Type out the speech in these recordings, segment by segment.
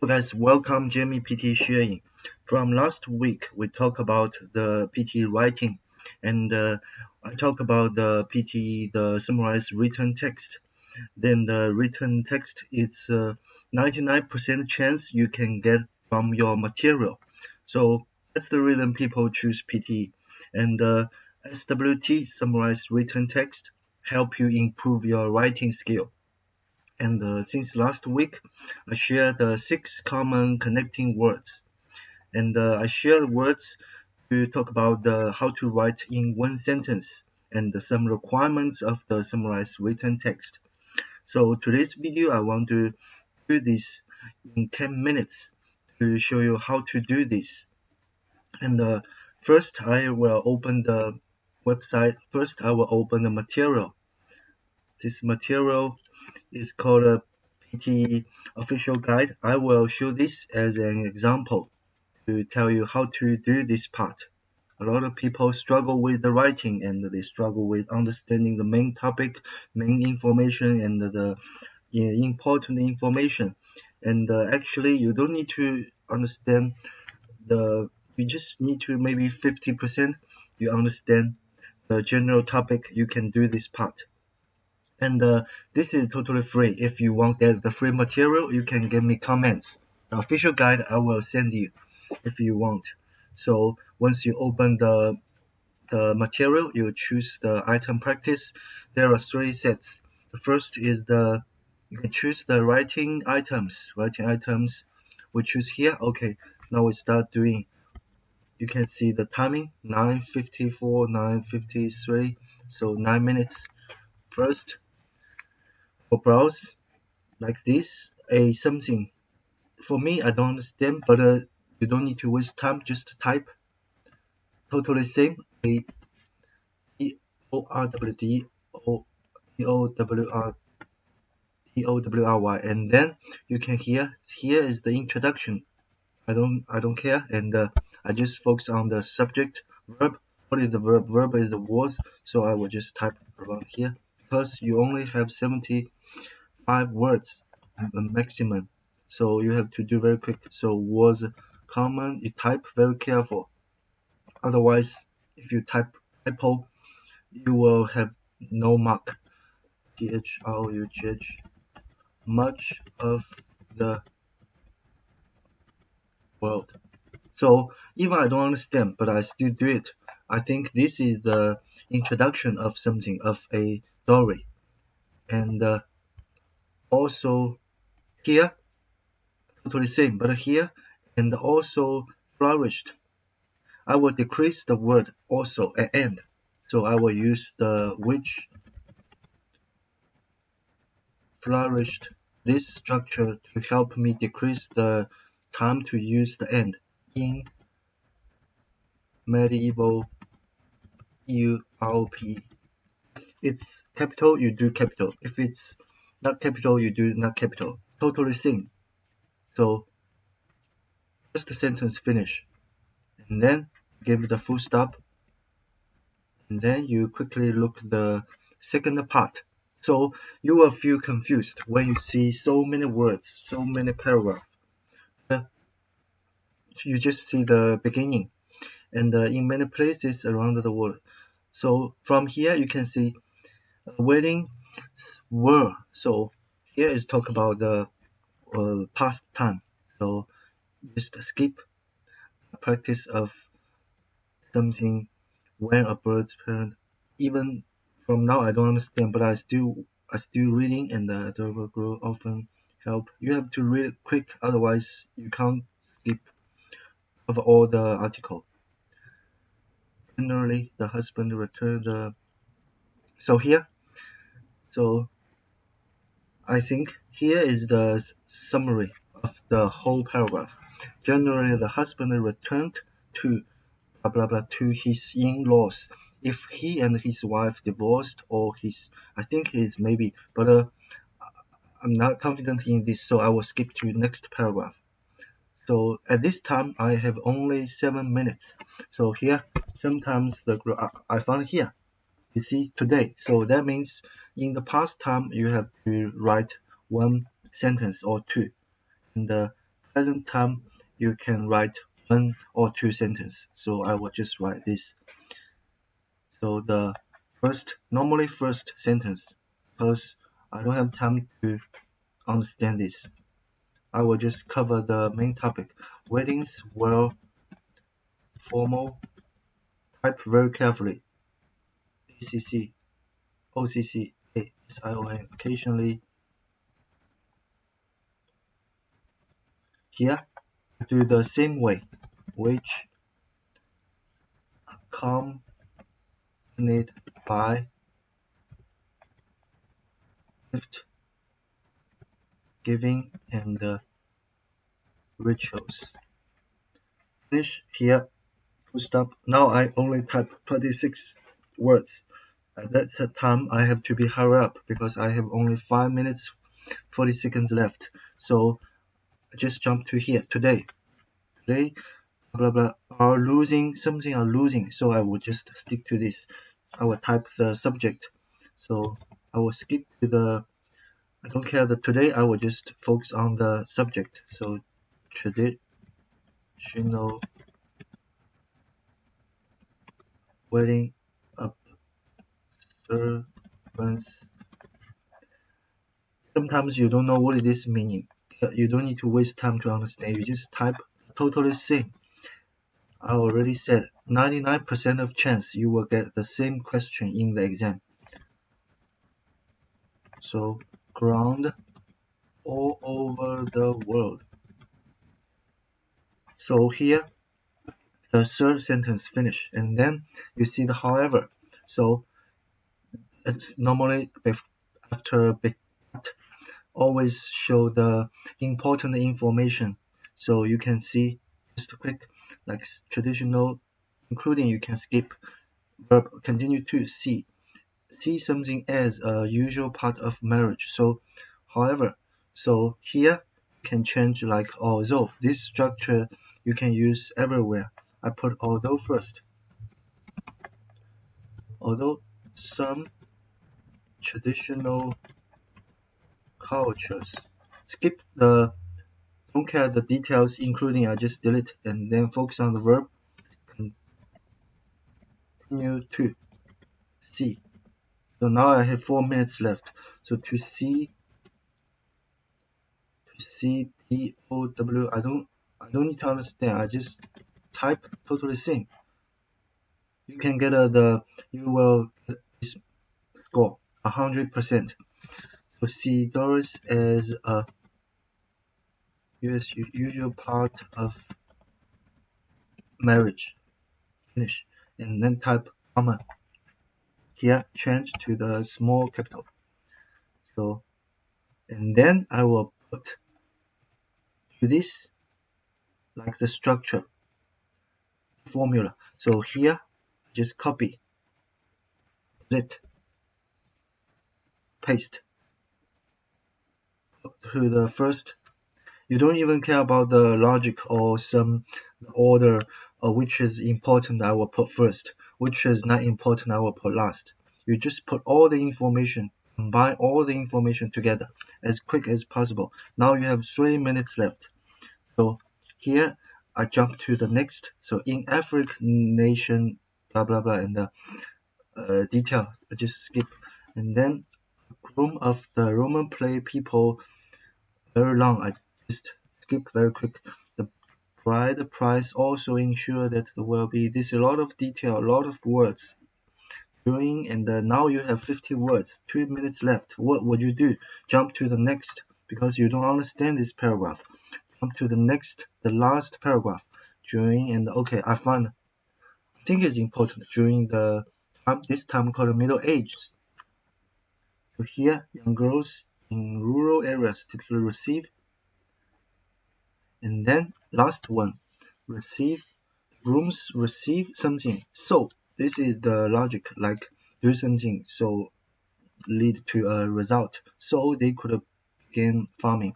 Hello guys, welcome Jamie PTE sharing. From last week, we talked about the PTE writing, and I talked about the PTE, the summarized written text. Then the written text is 99% chance you can get from your material. So that's the reason people choose PTE. And SWT, summarized written text, help you improve your writing skill. And since last week, I shared the 6 common connecting words. And I shared words to talk about how to write in one sentence and some requirements of the summarized written text. So today's video, I want to do this in 10 minutes to show you how to do this. And first, I will open the website. First, I will open the material. This material is called a PTE official guide. I will show this as an example to tell you how to do this part. A lot of people struggle with the writing and they struggle with understanding the main topic, main information, and the important information. And actually, you don't need to understand you just need to maybe 50% you understand the general topic. You can do this part. And this is totally free. If you want get the free material, you can give me comments. The official guide I will send you if you want. So once you open the material, you choose the item practice. There are 3 sets. The first is you can choose the writing items. Writing items, we choose here. Okay, now we start doing. You can see the timing 9:54, 9:53. So 9 minutes. First, for browse like this, a something. For me, I don't understand, but you don't need to waste time. Just type totally same. A E O R W D O D O W R D O W R Y, and then you can here is the introduction. I don't care, and I just focus on the subject verb. What is the verb? Verb is the was, so I will just type around here because you only have 75 words maximum, so you have to do very quick. So was common, you type very careful, otherwise if you typo you will have no mark. THRUGH, much of the world. So even I don't understand, but I still do it. I think this is the introduction of something, of a story. And also here, totally same, but here, and also flourished. I will decrease the word also at end. So I will use the which flourished, this structure to help me decrease the time to use the end. In medieval Europe, it's capital, you do capital. If it's not capital, you do not capital. Totally same. So first sentence finish, and then give the full stop, and then you quickly look the second part. So you will feel confused when you see so many words, so many paragraphs. You just see the beginning, and in many places around the world. So from here you can see wedding were. So here is talk about the past time. So just skip the practice of something when a bird's parent. Even from now I don't understand, but I still reading, and the adorable girl often help. You have to read it quick, otherwise you can't skip over all the article. Generally, the husband returned the. So here, so I think here is the summary of the whole paragraph. Generally, the husband returned to blah blah blah to his in-laws. If he and his wife divorced, or I think he's maybe, but I'm not confident in this, so I will skip to next paragraph. So at this time, I have only 7 minutes. So here, sometimes I found here. You see today. So that means in the past time you have to write one sentence or two. And present time you can write 1 or 2 sentences. So I will just write this. So the normally first sentence, because I don't have time to understand this, I will just cover the main topic. Weddings were formal. Type very carefully. ACC, OCC, SION. Occasionally here, do the same way, which accompanied by gift giving and rituals. Finish here. Full stop. Now I only type 26 words. At that time, I have to be hurry up because I have only 5 minutes 40 seconds left. So I just jump to here. Today, blah blah are losing something are losing. So I will just stick to this. I will type the subject. So I will skip to the. I don't care that today. I will just focus on the subject. So traditional wedding observance. Sometimes you don't know what it is meaning. You don't need to waste time to understand. You just type totally same. I already said 99% of chance you will get the same question in the exam. So ground all over the world. So here the third sentence finish, and then you see the however. So it's normally after big always show the important information. So you can see just click like traditional, including you can skip verb continue to see something as a usual part of marriage. So however, so here you can change like although. This structure you can use everywhere. I put although first. Although some traditional cultures skip the don't care the details including I just delete and then focus on the verb continue to see. So now I have 4 minutes left. So to see POW I don't need to understand. I just type totally same. You can get you will get this score 100%. So see Doris as a usual part of marriage. Finish. And then type comma. Here change to the small capital. So and then I will put to this like the structure formula. So here just copy, split, paste to the first. You don't even care about the logic or some order or which is important I will put first, which is not important I will put last. You just put all the information, combine all the information together as quick as possible. Now you have 3 minutes left. So here I jump to the next. So in African nation, blah blah blah, and the detail I just skip, and then room of the Roman play people very long. I just skip very quick. The bride price also ensure that there will be this a lot of detail, a lot of words during, and now you have 50 words, 2 minutes left. What would you do? Jump to the next because you don't understand this paragraph. Jump to the next, the last paragraph. During and okay, I think it's important during the time this time called the Middle Ages. So here, young girls in rural areas typically receive, and then last one, receive grooms receive something. So this is the logic, like do something so lead to a result. So they could begin farming.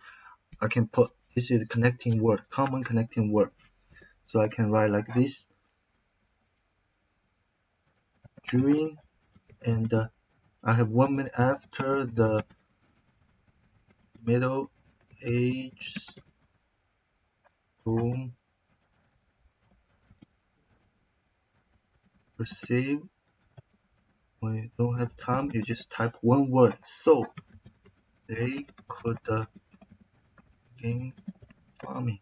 I can put this is connecting word, common connecting word. So I can write like this during and I have 1 minute after the Middle Ages room receive. When you don't have time, you just type one word. So they could begin farming.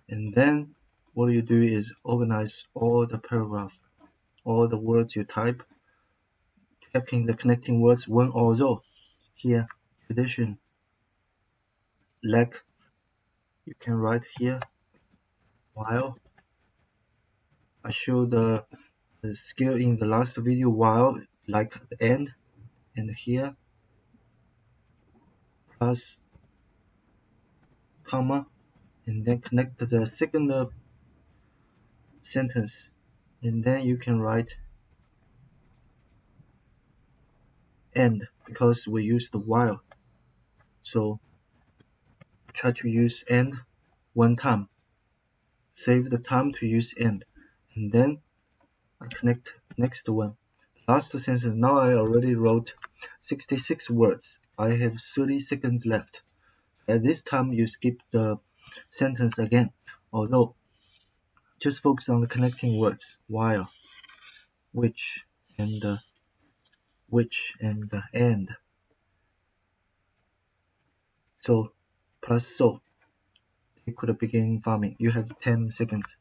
And then what you do is organize all the paragraph, all the words you type, checking the connecting words when although. Here, addition, like you can write here while. I showed the skill in the last video while, like at the end, and here plus comma, and then connect the second sentence, and then you can write end because we use the while. So try to use end one time, save the time to use end, and then I connect next one. Last sentence. Now I already wrote 66 words. I have 30 seconds left. At this time you skip the sentence again, although just focus on the connecting words while, which, and and. So plus so you could begin farming. You have 10 seconds.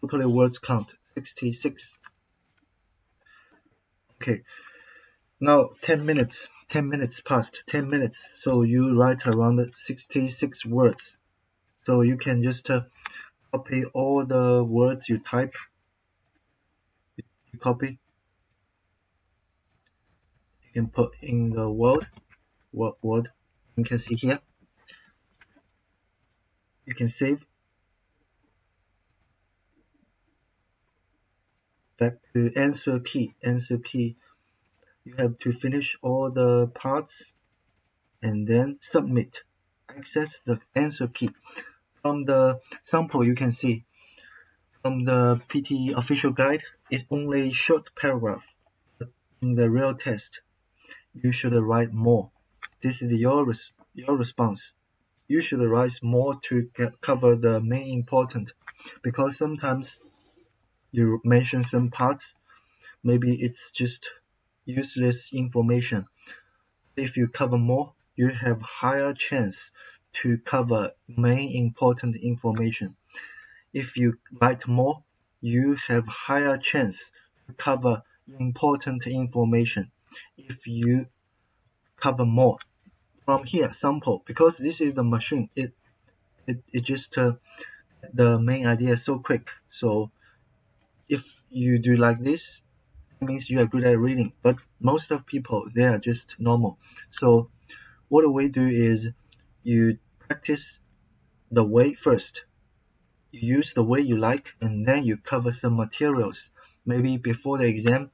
Totally words count 66. Okay, now 10 minutes. 10 minutes passed. 10 minutes. So you write around 66 words. So you can just copy all the words you type. You copy. You can put in the word. You can see here. You can save. Back to answer key. Answer key. You have to finish all the parts and then submit. Access the answer key. From the sample you can see, from the PTE official guide, it's only short paragraph. In the real test, you should write more. This is your response. You should write more to cover the main important, because sometimes you mention some parts, maybe it's just useless information. If you cover more, you have higher chance to cover main important information. If you write more, you have higher chance to cover important information. If you cover more. From here, sample, because this is the machine, it just the main idea is so quick. So if you do like this, it means you are good at reading. But most of people, they are just normal. So what we do is you practice the way first. You use the way you like, and then you cover some materials. Maybe before the exam,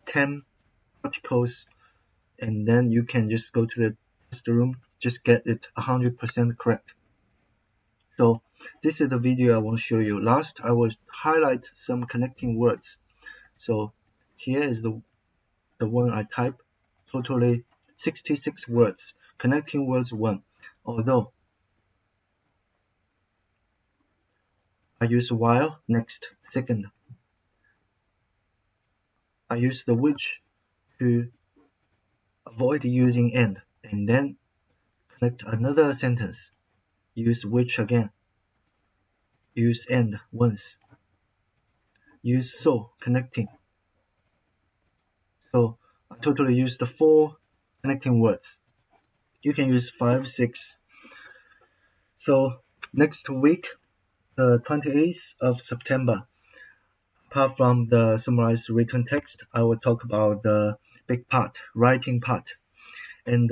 10 articles, and then you can just go to the test room, just get it 100% correct. So this is the video I want to show you. Last, I will highlight some connecting words. So here is the one I type, totally 66 words. Connecting words 1. Although I use while, next, second. I use the which to avoid using and then connect another sentence. Use which again. Use and once. Use so, connecting. So I totally use the 4 connecting words. You can use 5, 6. So next week, the 28th of September, apart from the summarized written text, I will talk about the big part, writing part. And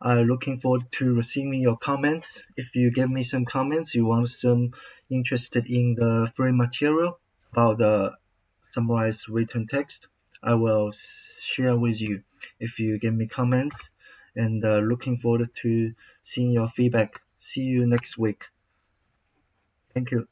I'm looking forward to receiving your comments. If you give me some comments, you want some interested in the free material about the summarized written text, I will share with you if you give me comments. And looking forward to seeing your feedback. See you next week. Thank you.